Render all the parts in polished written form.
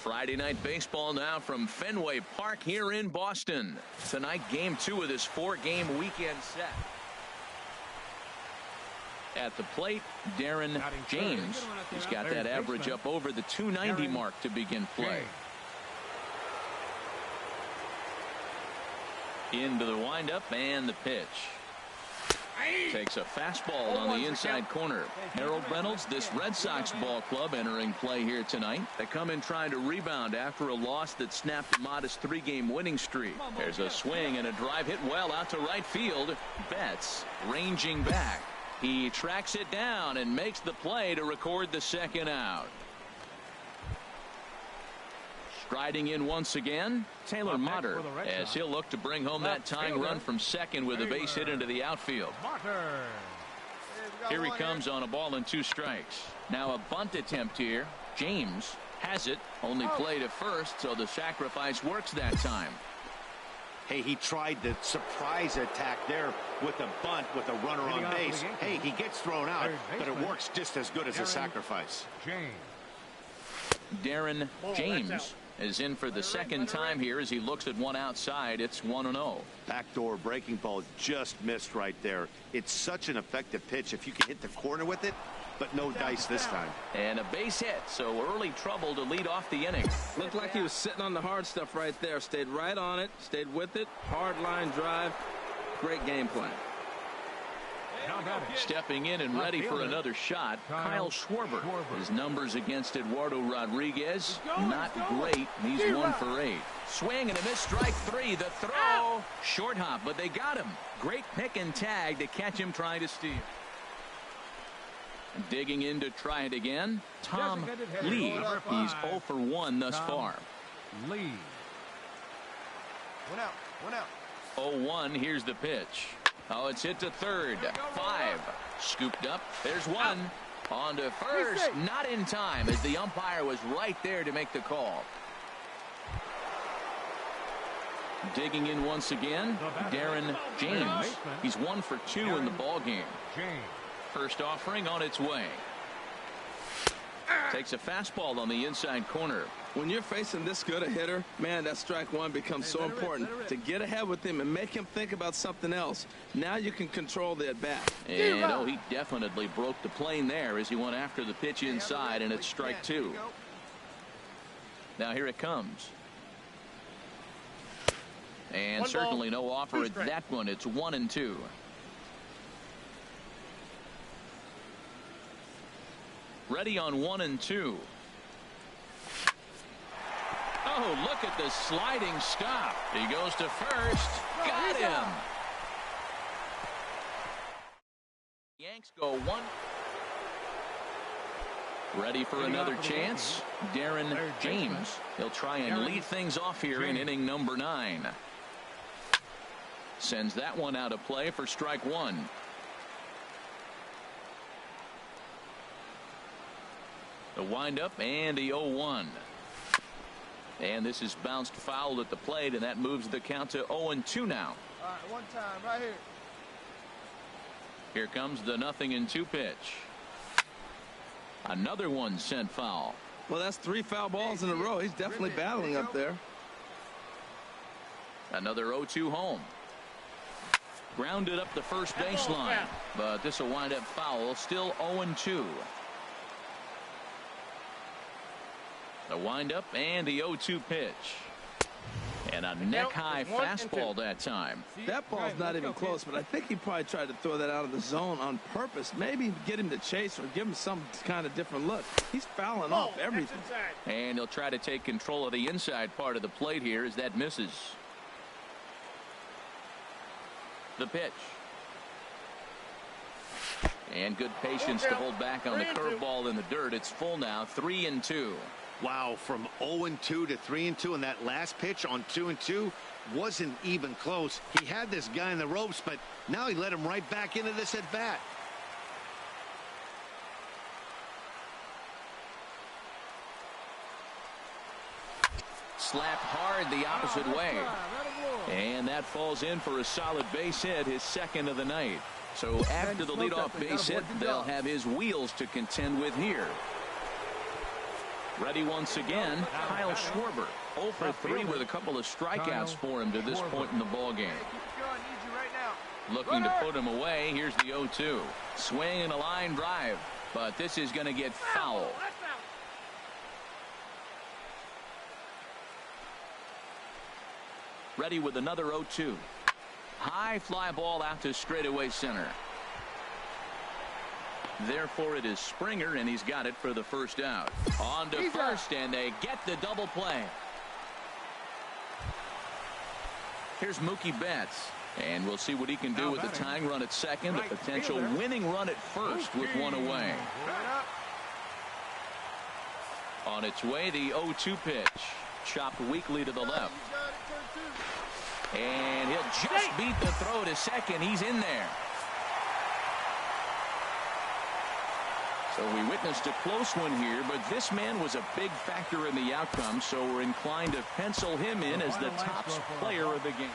Friday night baseball now from Fenway Park here in Boston. Tonight, game 2 of this 4-game weekend set. At the plate, Darren James. He's got that average up over the 290 mark to begin play. Into the windup and the pitch. Takes a fastball on the inside corner. Harold Reynolds, this Red Sox ball club entering play here tonight. They come in trying to rebound after a loss that snapped a modest 3-game winning streak. There's a swing and a drive hit well out to right field. Betts ranging back. He tracks it down and makes the play to record the second out. Striding in once again, Taylor Motter, as he'll look to bring home that tying run from second with a base hit into the outfield. Here he comes on a ball and 2 strikes. Now a bunt attempt here. James has it, only play to first, so the sacrifice works that time. Hey, he tried the surprise attack there with a bunt with a runner on base. Hey, he gets thrown out, but it works just as good as a sacrifice. Darren James is in for the second time here as he looks at one outside. It's 1-0. Backdoor breaking ball just missed right there. It's such an effective pitch if you can hit the corner with it, but no dice this time. And a base hit, so early trouble to lead off the inning. Looked like he was sitting on the hard stuff right there. Stayed right on it, stayed with it. Hard line drive. Great game plan. Stepping in and ready for another shot, Kyle Schwarber. His numbers against Eduardo Rodriguez, not great. He's 1 for 8. Swing and a miss, strike 3. The throw, short hop, but they got him. Great pick and tag to catch him trying to steal. Digging in to try it again, Tom Lee. He's 0 for 1 thus far. Lee. 0-1, here's the pitch. Oh, it's hit to third. 5. Scooped up. There's 1. On to first. Not in time as the umpire was right there to make the call. Digging in once again, Darren James. He's 1 for 2 in the ball game. First offering on its way. Takes a fastball on the inside corner. When you're facing this good a hitter, man, that strike 1 becomes so important to get ahead with him and make him think about something else. Now you can control the at-bat. And oh, he definitely broke the plane there as he went after the pitch inside, and it's strike 2. Now here it comes. And certainly no offer at that one. It's 1-2. Ready on 1-2. Oh, look at the sliding stop. He goes to first. Got him. Yanks go 1. Ready for another chance. Darren James. He'll try and lead things off here in inning number 9. Sends that one out of play for strike 1. The windup and the 0-1. And this is bounced foul at the plate, and that moves the count to 0-2 now. All right, one time right here. Here comes the 0-2 pitch. Another one sent foul. Well, that's 3 foul balls in a row. He's definitely battling up there. Another 0-2 home. Grounded up the first baseline, but this will wind up foul. Still 0-2. The windup and the 0-2 pitch. And a neck-high fastball that time. That ball's not even close, but I think he probably tried to throw that out of the zone on purpose. Maybe get him to chase or give him some kind of different look. He's fouling off everything. And he'll try to take control of the inside part of the plate here as that misses. The pitch. And good patience to hold back on the curveball in the dirt. It's full now, 3-2. Wow, from 0-2 to 3-2, and that last pitch on 2-2 wasn't even close. He had this guy in the ropes, but now he let him right back into this at bat. Slapped hard the opposite way. And that falls in for a solid base hit, his second of the night. So after the leadoff base hit, they'll have his wheels to contend with here. Ready once again, Kyle Schwarber. 0 for 3 with a couple of strikeouts for him to this point in the ball game. Looking to put him away. Here's the 0-2. Swing and a line drive, but this is going to get foul. Ready with another 0-2. High fly ball out to straightaway center. Therefore, it is Springer, and he's got it for the first out. On to first, and they get the double play. Here's Mookie Betts, and we'll see what he can do with the tying run at second, the potential winning run at first with one away. On its way, the 0-2 pitch. Chopped weakly to the left. And he'll just beat the throw to second. He's in there. So we witnessed a close one here, but this man was a big factor in the outcome, so we're inclined to pencil him in as the top player of the game.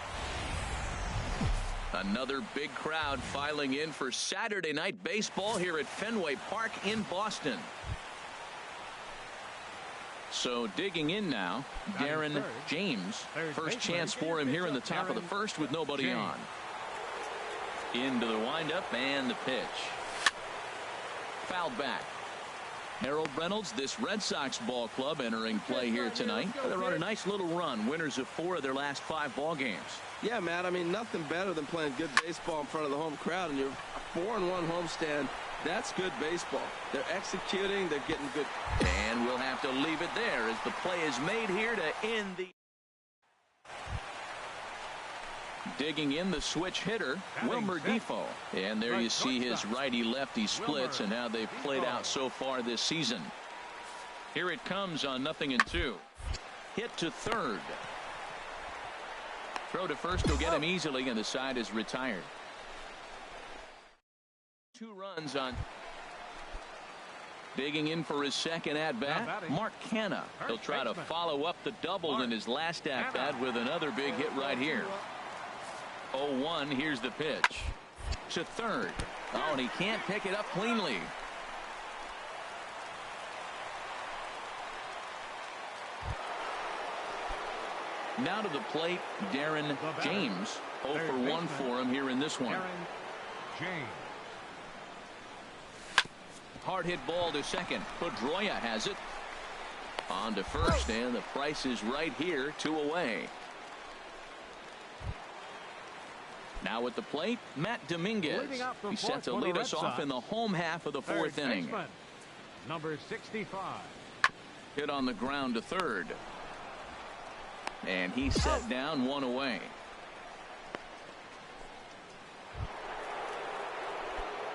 Another big crowd filing in for Saturday night baseball here at Fenway Park in Boston. So digging in now, Darren James. First chance for him here in the top of the first with nobody on. Into the windup and the pitch. Fouled back. Harold Reynolds, this Red Sox ball club entering play here tonight. They're on a nice little run, winners of 4 of their last 5 ball games. Yeah, Matt, I mean, nothing better than playing good baseball in front of the home crowd, and you're a 4-1 homestand. That's good baseball. They're executing, they're getting good. And we'll have to leave it there as the play is made here to end the. Digging in, the switch hitter, Wilmer Defoe. And there you see his righty-lefty splits and how they've played out so far this season. Here it comes on 0-2. Hit to third. Throw to first will get him easily, and the side is retired. 2 runs on. Digging in for his second at-bat, Mark Canha. He'll try to follow up the double in his last at-bat with another big hit right here. 0-1, here's the pitch. To third. Oh, and he can't pick it up cleanly. Now to the plate, Darren James. 0 for 1 for him here in this one. Hard hit ball to second. Pedroia has it. On to first, and the price is right here, 2 away. Now at the plate, Matt Dominguez. He's set to lead us off in the home half of the 4th inning. Number 65. Hit on the ground to third. And he's set down, 1 away.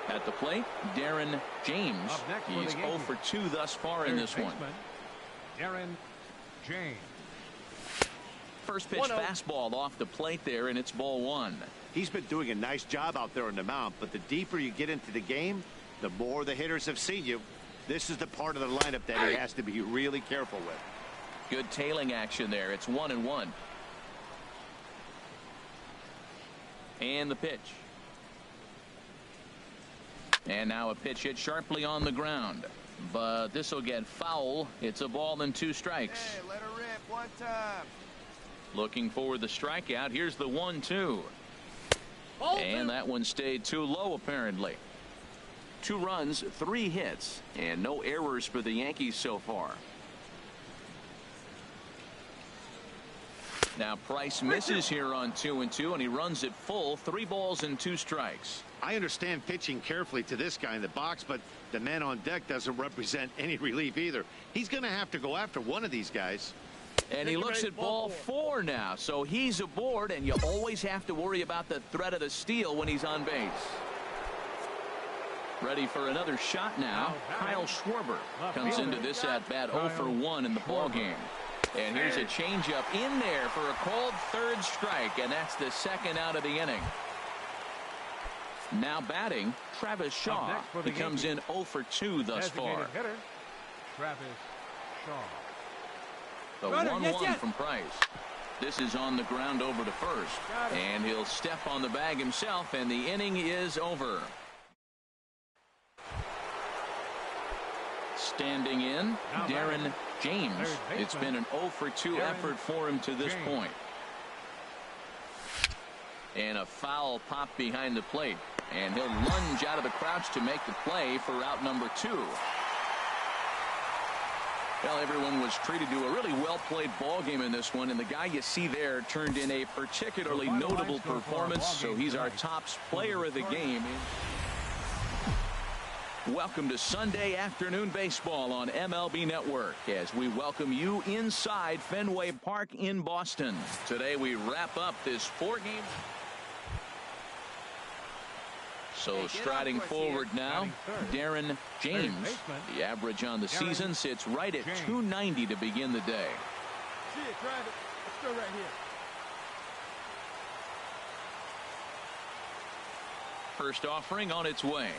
At the plate, Darren James. He's 0 for 2 thus far in this one. Darren James. First pitch fastball off the plate there, and it's ball 1. He's been doing a nice job out there on the mound, but the deeper you get into the game, the more the hitters have seen you. This is the part of the lineup that he has to be really careful with. Good tailing action there. It's 1-1. And the pitch. And now a pitch hit sharply on the ground. But this will get foul. It's a ball and 2 strikes. Hey, let her rip 1 time. Looking for the strikeout. Here's the 1-2. And that one stayed too low, apparently. 2 runs, 3 hits, and no errors for the Yankees so far. Now Price misses here on 2-2, and he runs it full. 3 balls and 2 strikes. I understand pitching carefully to this guy in the box, but the man on deck doesn't represent any relief either. He's going to have to go after one of these guys. And he looks at ball 4 now, so he's aboard, and you always have to worry about the threat of the steal when he's on base. Ready for another shot now. Kyle Schwarber comes into this at-bat 0 for 1 in the ball game. And here's a changeup in there for a called 3rd strike, and that's the 2nd out of the inning. Now batting, Travis Shaw. He comes in 0 for 2 thus far. Travis Shaw. The 1-1 from Price. This is on the ground over to first. And he'll step on the bag himself, and the inning is over. Standing in, Darren James. It's been an 0 for 2 effort for him to this point. And a foul pop behind the plate. And he'll lunge out of the crouch to make the play for out number 2. Well, everyone was treated to a really well-played ball game in this one, and the guy you see there turned in a particularly notable performance, so he's our top player of the game. Welcome to Sunday afternoon baseball on MLB Network as we welcome you inside Fenway Park in Boston. Today we wrap up this 4-game. So striding forward now, Darren James. The average on the season sits right at .290 to begin the day. See it, Travis. Let's go right here. First offering on its way.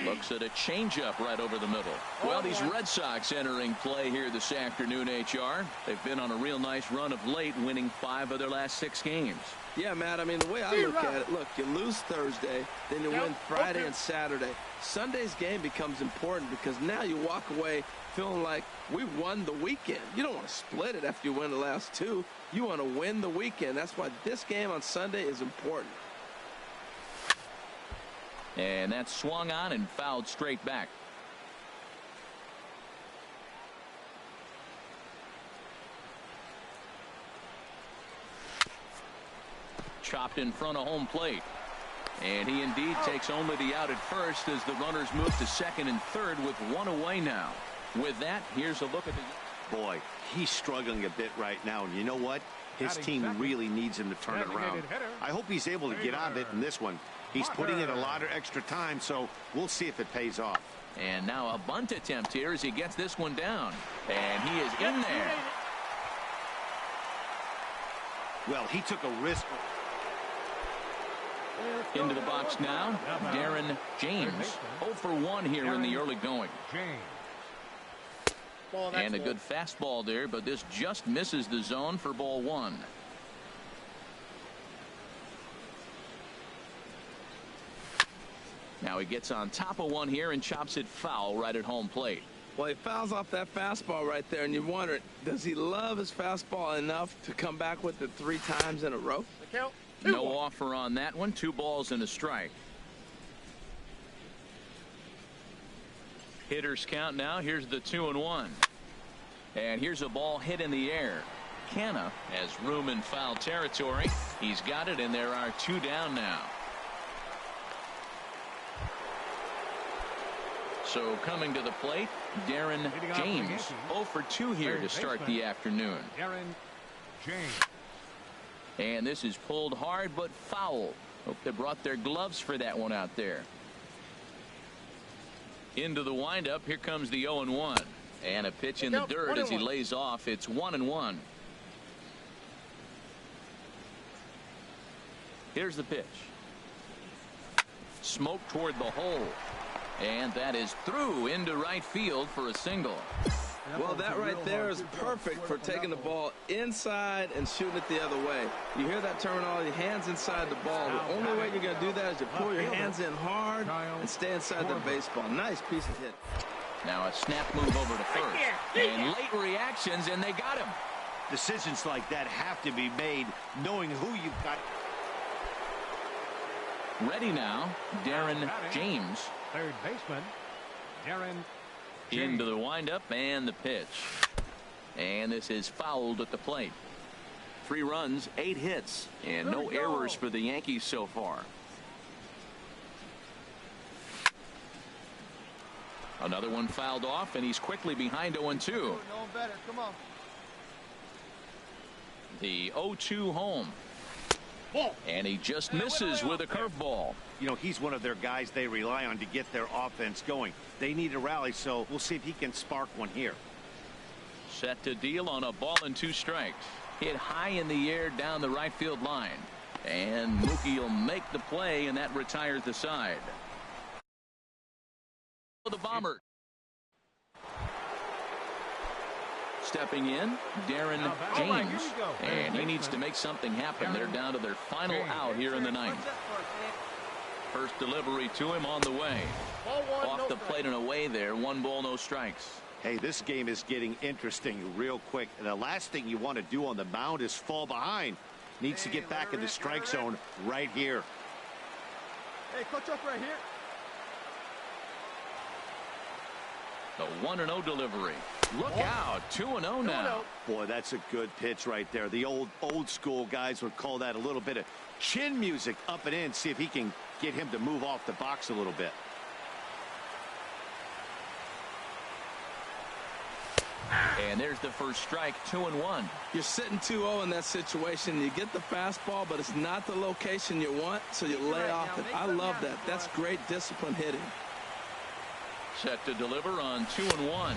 Looks at a changeup right over the middle. Well, these Red Sox entering play here this afternoon, HR. They've been on a real nice run of late, winning 5 of their last 6 games. Yeah, Matt, I mean, the way I look at it, look, you lose Thursday, then you win Friday and Saturday. Sunday's game becomes important because now you walk away feeling like we won the weekend. You don't want to split it after you win the last 2. You want to win the weekend. That's why this game on Sunday is important. And that's swung on and fouled straight back. Chopped in front of home plate. And he indeed takes only the out at first as the runners move to second and third with 1 away now. With that, here's a look at the... Boy, he's struggling a bit right now, and you know what? His team really needs him to turn it around. I hope he's able to get on it in this one. He's putting in a lot of extra time, so we'll see if it pays off. And now a bunt attempt here as he gets this one down. And he is in there. Well, he took a risk. Into the box now, Darren James. 0 for 1 here in the early going. And a good fastball there, but this just misses the zone for ball 1. Now he gets on top of one here and chops it foul right at home plate. Well, he fouls off that fastball right there, and you wonder, does he love his fastball enough to come back with it 3 times in a row? No offer on that one. 2 balls and a strike. Hitters count now. Here's the 2-1. And here's a ball hit in the air. Canna has room in foul territory. He's got it, and there are 2 down now. So coming to the plate, Darren James. 0 for 2 here to start the afternoon. Darren James. And this is pulled hard but foul. Hope they brought their gloves for that one out there. Into the windup. Here comes the 0-1. And a pitch in the dirt as he lays off. It's 1-1. Here's the pitch. Smoke toward the hole. And that is through into right field for a single. Well, that right there is perfect for taking the ball inside and shooting it the other way. You hear that terminology, hands inside the ball. The only way you're going to do that is to pull your hands in hard and stay inside the baseball. Nice piece of hit. Now a snap move over to first. And late reactions, and they got him. Decisions like that have to be made knowing who you've got. Ready now, Darren James. Third baseman, Darren James. Into the windup and the pitch. And this is fouled at the plate. 3 runs, 8 hits, and no errors for the Yankees so far. Another one fouled off, and he's quickly behind 0-2. The 0-2 home. And he just misses with a curveball. You know, he's one of their guys they rely on to get their offense going. They need a rally, so we'll see if he can spark one here. Set to deal on a ball and 2 strikes. Hit high in the air down the right field line. And Mookie will make the play, and that retires the side. The bomber. Stepping in, Darren James. And he needs to make something happen. They're down to their final out here in the 9th. First delivery to him on the way. Off the plate and away there. 1 ball, no strikes. Hey, this game is getting interesting real quick. And the last thing you want to do on the mound is fall behind. Needs to get back in the strike zone right here. Hey, coach up right here. The 1-0 delivery. Look out, 2-0 now. Boy, that's a good pitch right there. The old school guys would call that a little bit of chin music up and in. See if he can get him to move off the box a little bit. And there's the first strike, 2-1. You're sitting 2-0 in that situation. You get the fastball, but it's not the location you want, so you lay off it. I love that. That's great discipline hitting. Set to deliver on 2-1.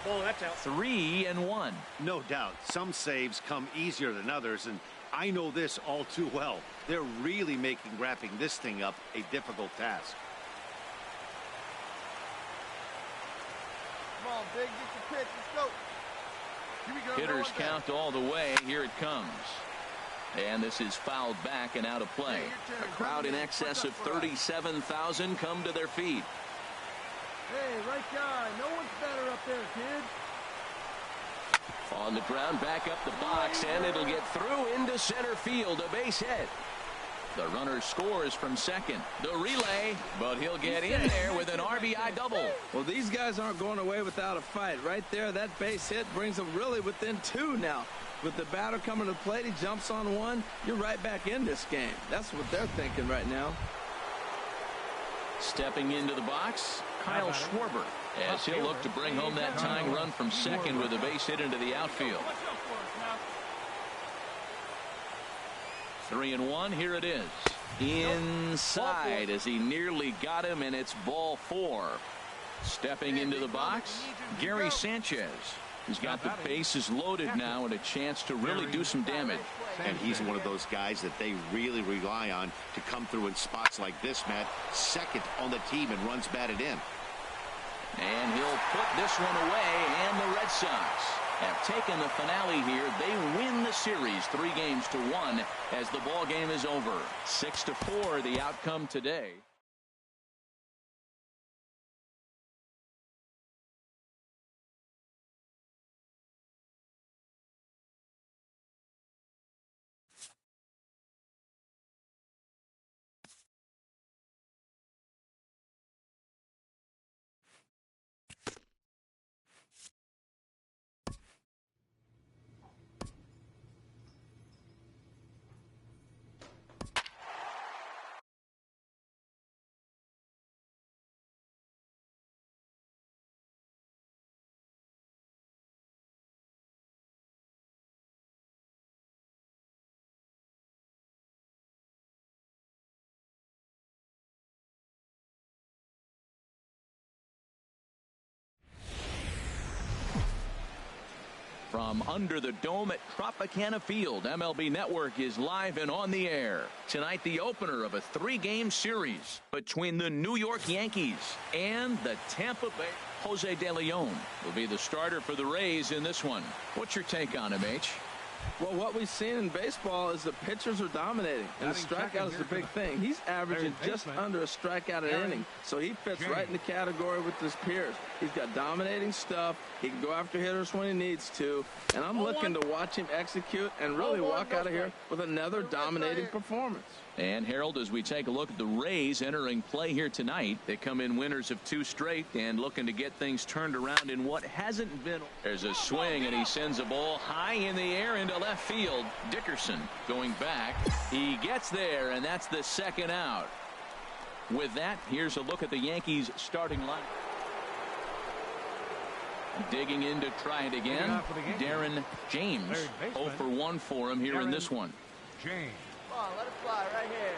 Oh, that's out. 3-1. No doubt. Some saves come easier than others, and I know this all too well. They're really making wrapping this thing up a difficult task. Come on, big, get your pitch. Let's go. Here we go. Hitters count all the way. Here it comes. And this is fouled back and out of play. A crowd in excess of 37,000 come to their feet. Hey, right guy. No one's better up there, kid. On the ground, back up the box, and it'll get through into center field. A base hit. The runner scores from second. The relay, but he'll get in there with an RBI double. Well, these guys aren't going away without a fight. Right there, that base hit brings them really within 2 now. With the batter coming to the plate, he jumps on 1. You're right back in this game. That's what they're thinking right now. Stepping into the box, Kyle Schwarber, as he'll look to bring home that tying run from second with a base hit into the outfield. 3-1. Here it is. Inside as he nearly got him, and it's ball 4. Stepping into the box, Gary Sanchez. He's got the bases loaded now and a chance to really do some damage. And he's one of those guys that they really rely on to come through in spots like this, Matt. Second on the team and runs batted in. And he'll put this one away, and the Red Sox have taken the finale here. They win the series 3-1 as the ball game is over. 6-4 the outcome today. From under the dome at Tropicana Field, MLB Network is live and on the air. Tonight, the opener of a 3-game series between the New York Yankees and the Tampa Bay. Jose De Leon will be the starter for the Rays in this one. What's your take on him, H? Well, what we've seen in baseball is the pitchers are dominating, and the strikeout is the big thing. He's averaging just under a strikeout an inning, so he fits right in the category with his peers. He's got dominating stuff. He can go after hitters when he needs to, and I'm looking to watch him execute and really walk out of here with another dominating performance. And, Harold, as we take a look at the Rays entering play here tonight, they come in winners of 2 straight and looking to get things turned around in what hasn't been. There's a swing, and he sends a ball high in the air into left field. Dickerson going back. He gets there, and that's the second out. With that, here's a look at the Yankees starting line. Digging in to try it again, Darren James. 0 for 1 for him here in this one. James. Come on, let it fly right here.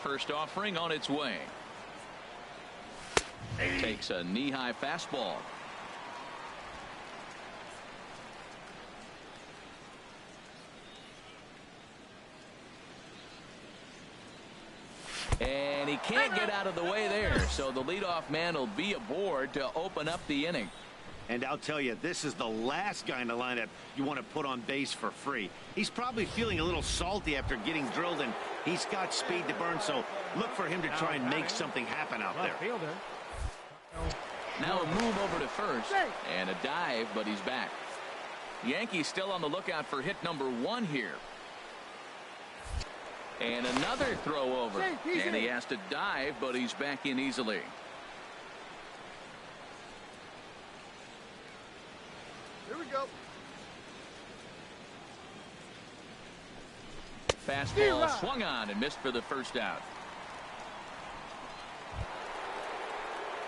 First offering on its way. Takes a knee-high fastball. And he can't get out of the way there, so the leadoff man will be aboard to open up the inning. And I'll tell you, this is the last guy in the lineup you want to put on base for free. He's probably feeling a little salty after getting drilled, and he's got speed to burn, so look for him to try and make something happen out there. Now a move over to first and a dive, but he's back. Yankees still on the lookout for hit number 1 here. And another throw over. And he has to dive, but he's back in easily. Here we go. Fastball swung on and missed for the first out.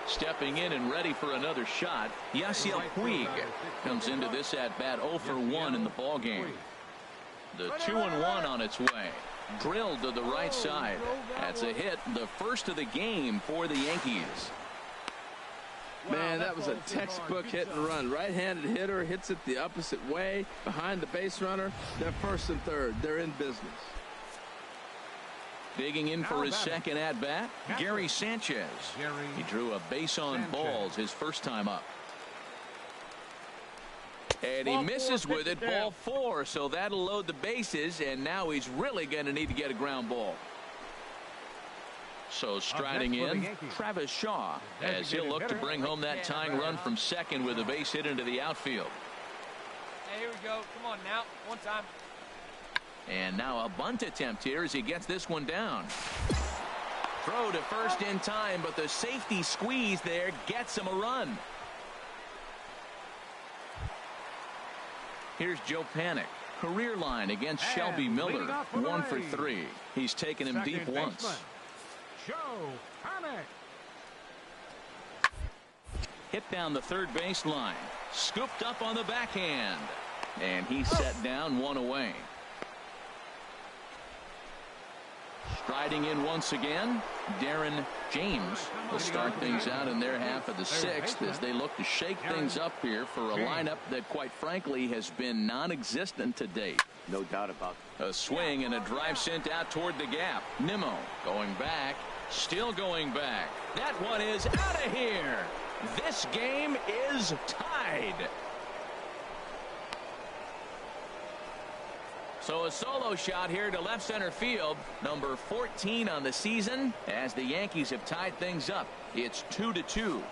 Stepping in and ready for another shot, Yasiel Puig comes into this at bat 0 for 1 in the ball game. The 2-1 on its way. Drilled to the right side. That's a hit, the first of the game for the Yankees. Man, that was a textbook hit and run. Right-handed hitter hits it the opposite way behind the base runner. They're first and third. They're in business. Digging in for his second at bat, Gary Sanchez. He drew a base on balls his first time up. And he misses with it, ball 4, so that'll load the bases, and now he's really going to need to get a ground ball. So striding in, Travis Shaw, as he'll look to bring home that tying run from second with a base hit into the outfield. Hey, here we go. Come on now. One time. And now a bunt attempt here as he gets this one down. Throw to first in time, but the safety squeeze there gets him a run. Here's Joe Panik. Career line against Shelby Miller. 1 for 3. He's taken him deep once. Joe Panik. Hit down the third baseline. Scooped up on the backhand. And he's set down, 1 away. Striding in once again, Darren James will start things out in their half of the 6th as they look to shake things up here for a lineup that, quite frankly, has been non-existent to date. No doubt about it. A swing and a drive sent out toward the gap. Nimmo going back, still going back. That one is out of here. This game is tied. So a solo shot here to left center field, number 14 on the season, as the Yankees have tied things up. It's 2-2.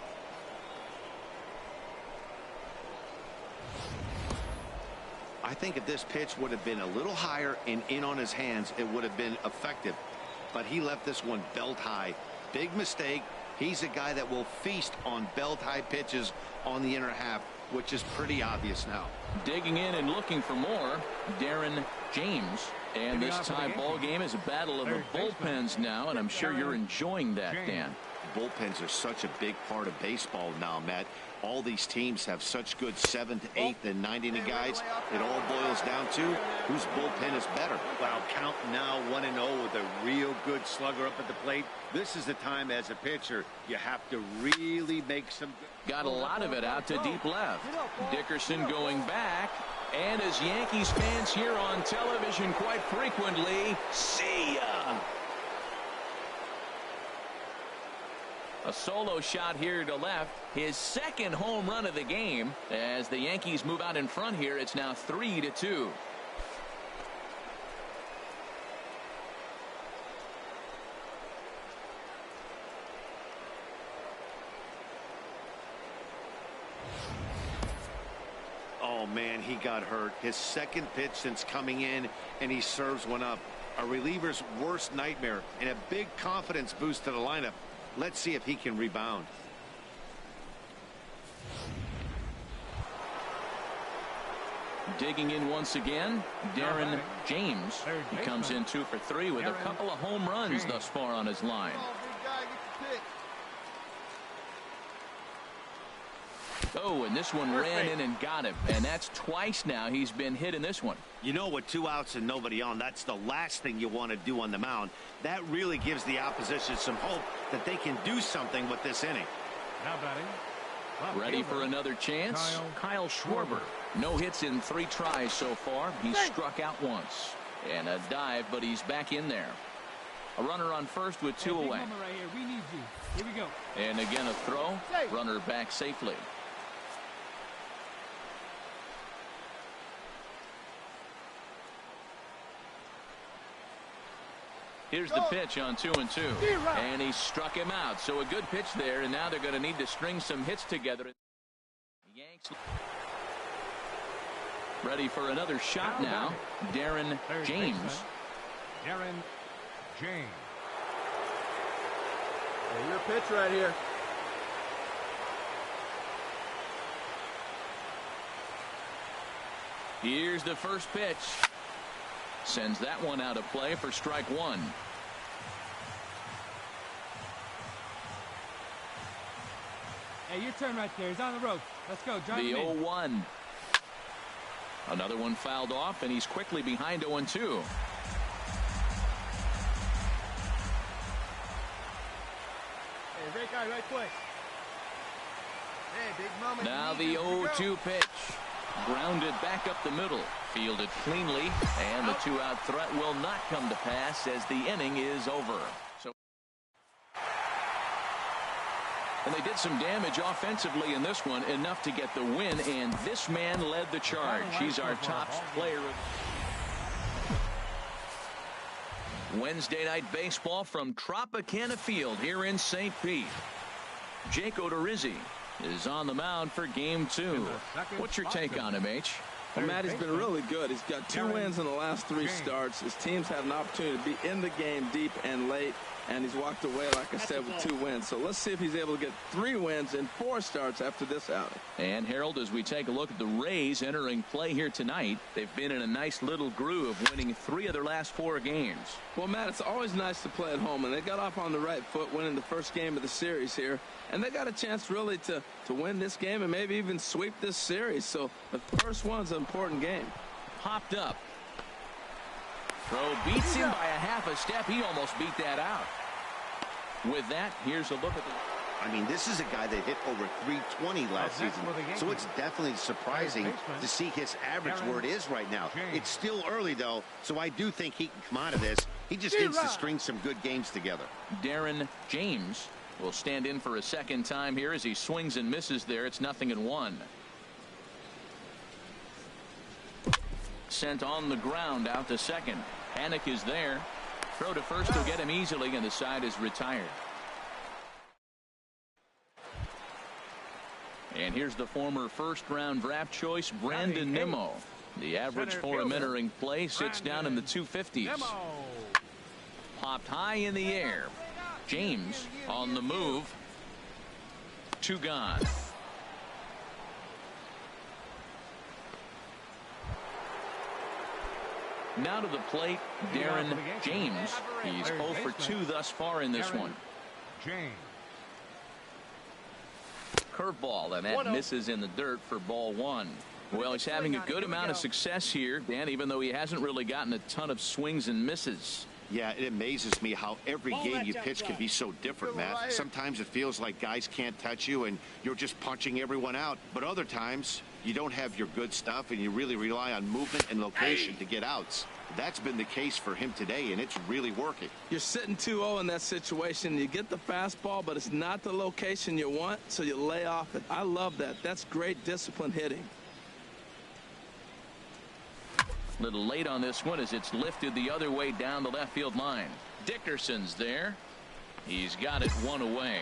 I think if this pitch would have been a little higher and in on his hands, it would have been effective. But he left this one belt high. Big mistake. He's a guy that will feast on belt high pitches on the inner half, which is pretty obvious now. Digging in and looking for more, Darren James. And this tie ball game is a battle of the bullpens now, and I'm sure you're enjoying that, Dan. Bullpens are such a big part of baseball now, Matt. All these teams have such good 7th, 8th, and 9th inning guys. It all boils down to whose bullpen is better. Wow, count now 1-0 with a real good slugger up at the plate. This is the time as a pitcher you have to really make some. Got a lot of it out to deep left. Dickerson going back. And as Yankees fans hear on television quite frequently, see ya! A solo shot here to left. His second home run of the game. As the Yankees move out in front here, it's now 3-2. Oh, man, he got hurt. His second pitch since coming in, and he serves one up. A reliever's worst nightmare and a big confidence boost to the lineup. Let's see if he can rebound. Digging in once again, Darren James. He comes in 2 for 3 with a couple of home runs thus far on his line. Oh, and this one ran in and got him. And that's twice now he's been hit in this one. You know, with 2 outs and nobody on, that's the last thing you want to do on the mound. That really gives the opposition some hope that they can do something with this inning. Now batting. Ready for another chance? Kyle Schwarber. No hits in 3 tries so far. He's struck out once. And a dive, but he's back in there. A runner on first with 2 away. Right here. We need you. Here we go. And again a throw. Runner back safely. Here's the pitch on 2-2. And he struck him out. So a good pitch there, and now they're going to need to string some hits together. Yanks ready for another shot now. Darren James. Darren James. Hey, your pitch right here. Here's the first pitch. Sends that one out of play for strike one. Hey, your turn right there. He's on the rope. Let's go. Join The him in. 0-1. Another one fouled off, and he's quickly behind 0-2. Hey, great guy, right quick. Hey, big moment. Now the 0-2 pitch. Grounded back up the middle. Fielded cleanly, and the two-out threat will not come to pass as the inning is over. And they did some damage offensively in this one, enough to get the win, and this man led the charge. He's our top player. Wednesday night baseball from Tropicana Field here in St. Pete. Jake Odorizzi is on the mound for game 2. What's your take on him, H? Well, Matt, he's been really good. He's got 2 wins in the last 3 starts. His team's had an opportunity to be in the game deep and late, and he's walked away, like I said, with 2 wins. So let's see if he's able to get 3 wins in 4 starts after this outing. And, Harold, as we take a look at the Rays entering play here tonight, they've been in a nice little groove, winning 3 of their last 4 games. Well, Matt, it's always nice to play at home, and they got off on the right foot winning the first game of the series here. And they got a chance really to win this game and maybe even sweep this series. So the first one's an important game. Popped up. Throw beats him by a half a step. He almost beat that out. With that, here's a look at the... I mean, this is a guy that hit over 320 last season. So it's definitely surprising to see his average where it is right now. It's still early, though, so I do think he can come out of this. He just needs to string some good games together. Darren James will stand in for a second time here as he swings and misses there. It's 0-1. Sent on the ground out to second. Panic is there. Throw to first will get him easily, and the side is retired. And here's the former first-round draft choice, Brandon Nimmo. The average for him entering play sits down in the 250s. Popped high in the air. James on the move. 2 gone. Now to the plate, Darren James. He's 0 for 2 thus far in this one. Curveball, and that misses in the dirt for ball 1. Well, he's having a good amount of success here, Dan, even though he hasn't really gotten a ton of swings and misses. Yeah, it amazes me how every game you pitch can be so different, Matt. Sometimes it feels like guys can't touch you and you're just punching everyone out. But other times you don't have your good stuff and you really rely on movement and location to get outs. That's been the case for him today, and it's really working. You're sitting 2-0 in that situation. You get the fastball, but it's not the location you want, so you lay off it. I love that. That's great discipline hitting. Little late on this one as it's lifted the other way down the left field line. Dickerson's there. He's got it 1 away.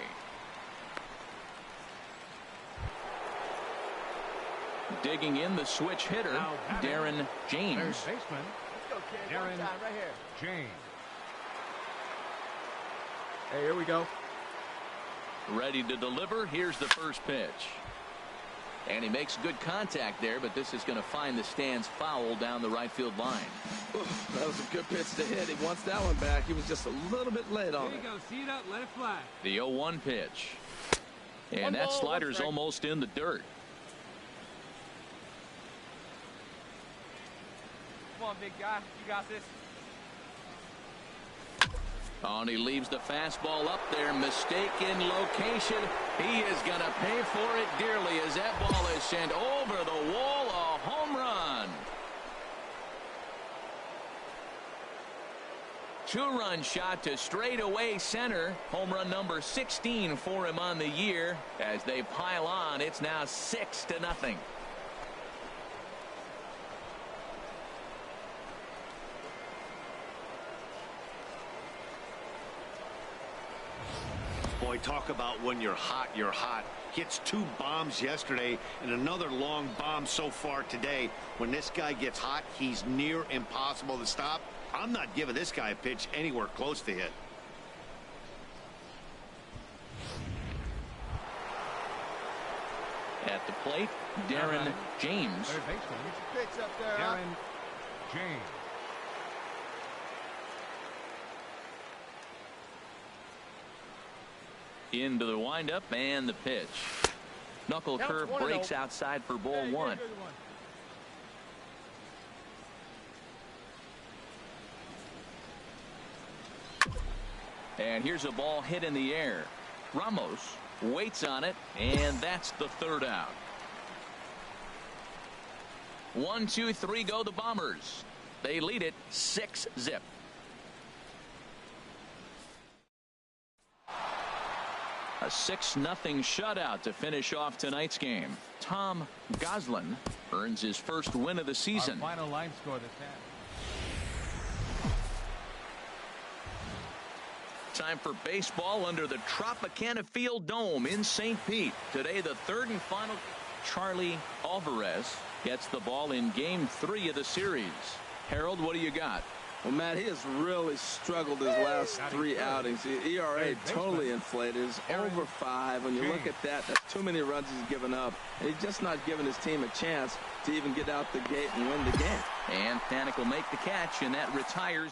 Digging in the switch hitter, Darren James. Baseman, Darren James. Hey, here we go. Ready to deliver. Here's the first pitch. And he makes good contact there, but this is going to find the stands foul down the right field line. That was a good pitch to hit. He wants that one back. He was just a little bit late on it. There you go. See it up. Let it fly. The 0-1 pitch. And that slider's almost in the dirt. Come on, big guy. You got this. Oh, and he leaves the fastball up there. Mistaken location. He is going to pay for it dearly as that ball is sent over the wall. A home run. 2-run shot to straightaway center. Home run number 16 for him on the year. As they pile on, it's now 6-0. Boy, talk about when you're hot, you're hot. Hits 2 bombs yesterday and another long bomb so far today. When this guy gets hot, he's near impossible to stop. I'm not giving this guy a pitch anywhere close to hit. At the plate, Darren James. Third baseman, Pitch up there, Darren James. Into the windup and the pitch. Knuckle curve breaks outside for ball 1. And here's a ball hit in the air. Ramos waits on it, and that's the 3rd out. 1, 2, 3 go the Bombers. They lead it 6-0. A 6-0 shutout to finish off tonight's game. Tom Goslin earns his first win of the season. Our final line score this half. Time for baseball under the Tropicana Field Dome in St. Pete. Today, the 3rd and final. Charlie Alvarez gets the ball in Game 3 of the series. Harold, what do you got? Well, Matt, he has really struggled his last 3 outings. The ERA totally inflated. It's over 5. When you look at that, that's too many runs he's given up. And he's just not giving his team a chance to even get out the gate and win the game. And Panik will make the catch, and that retires.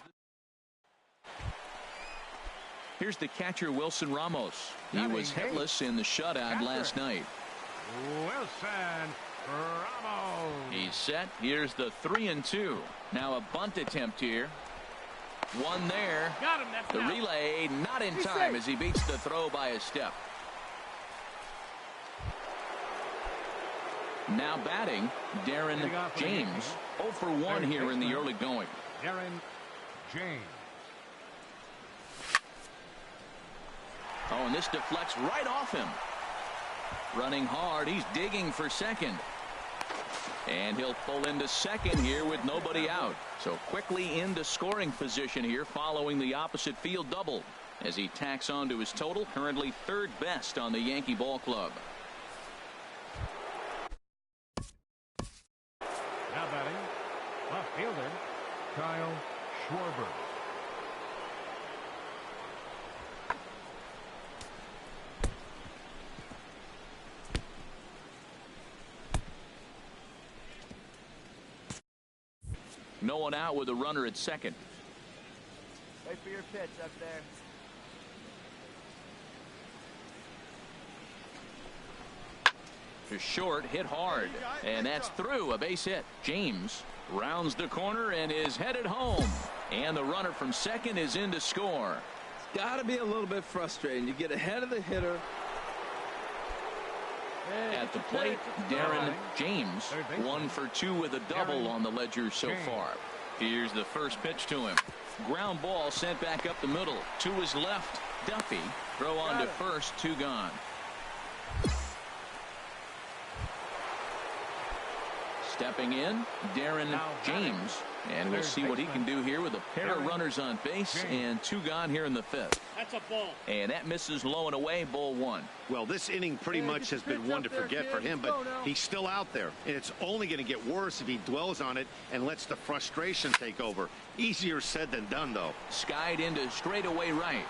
Here's the catcher, Wilson Ramos. He was hitless in the shutout last night. Wilson Ramos. He's set. Here's the 3-2. Now a bunt attempt here. One there. Got him. That's the relay not in time as he beats the throw by a step. Now batting, Darren James. 0 for 1 here in the early going. Darren James. Oh, and this deflects right off him. Running hard. He's digging for second. And he'll pull into second here with nobody out. So quickly into scoring position here following the opposite field double as he tacks on to his total, currently 3rd best on the Yankee ball club. Now batting, left fielder Kyle Schwarber. No one out with a runner at second. Wait for your pitch up there. To short, hit hard, and that's through. A base hit. James rounds the corner and is headed home, and the runner from second is in to score. It's got to be a little bit frustrating. You get ahead of the hitter. At the plate, Darren James, 1 for 2 with a double on the ledger so far. Here's the first pitch to him. Ground ball sent back up the middle. To his left, Duffy. Throw on to first, 2 gone. Stepping in, Darren James. And we'll see what he can do here with a pair of runners on base and 2 gone here in the 5th. That's a ball. And that misses low and away, ball 1. Well, this inning pretty much has been one to forget for him, but he's still out there. And it's only going to get worse if he dwells on it and lets the frustration take over. Easier said than done, though. Skied into straightaway right.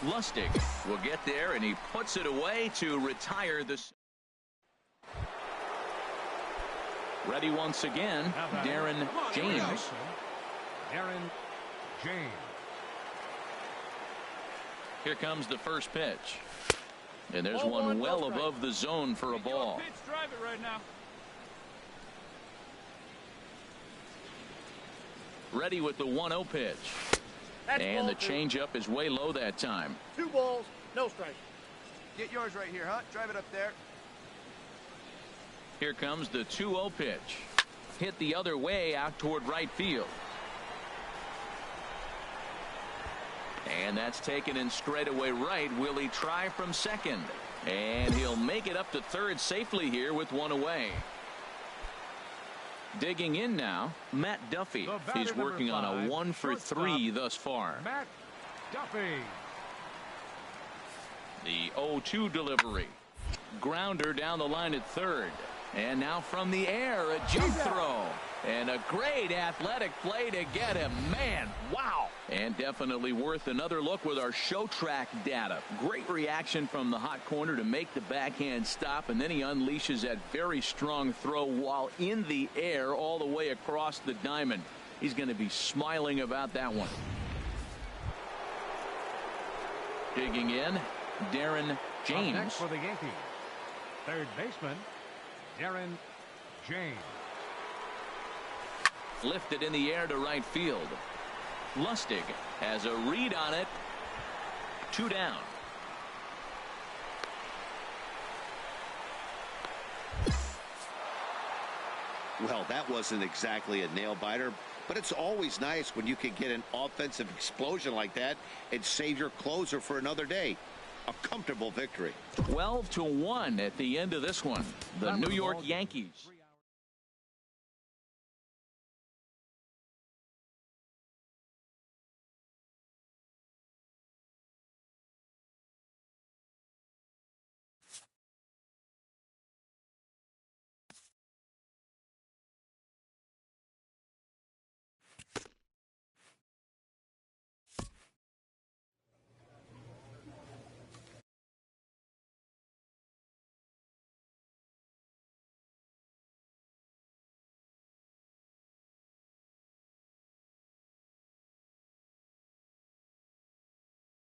Lustig will get there, and he puts it away to retire this. Ready once again, Darren James. Darren James. Here comes the first pitch. And there's one well above the zone for a ball. Drive it right now. Ready with the 1-0 pitch. And the changeup is way low that time. 2 balls, no strike. Get yours right here, huh? Drive it up there. Here comes the 2-0 pitch. Hit the other way out toward right field. And that's taken in straightaway right. Will he try from second? And he'll make it up to third safely here with 1 away. Digging in now, Matt Duffy. He's working on a 1 for 3 thus far. Matt Duffy. The 0-2 delivery. Grounder down the line at third. And now from the air, a jump throw. And a great athletic play to get him. Man, wow. And definitely worth another look with our show track data. Great reaction from the hot corner to make the backhand stop. And then he unleashes that very strong throw while in the air all the way across the diamond. He's going to be smiling about that one. Digging in, Darren James. Up next for the Yankees, third baseman, Darren James. Lifted in the air to right field. Lustig has a read on it. 2 down. Well, that wasn't exactly a nail biter, but it's always nice when you can get an offensive explosion like that and save your closer for another day. A comfortable victory. 12-1 at the end of this one. The New York Yankees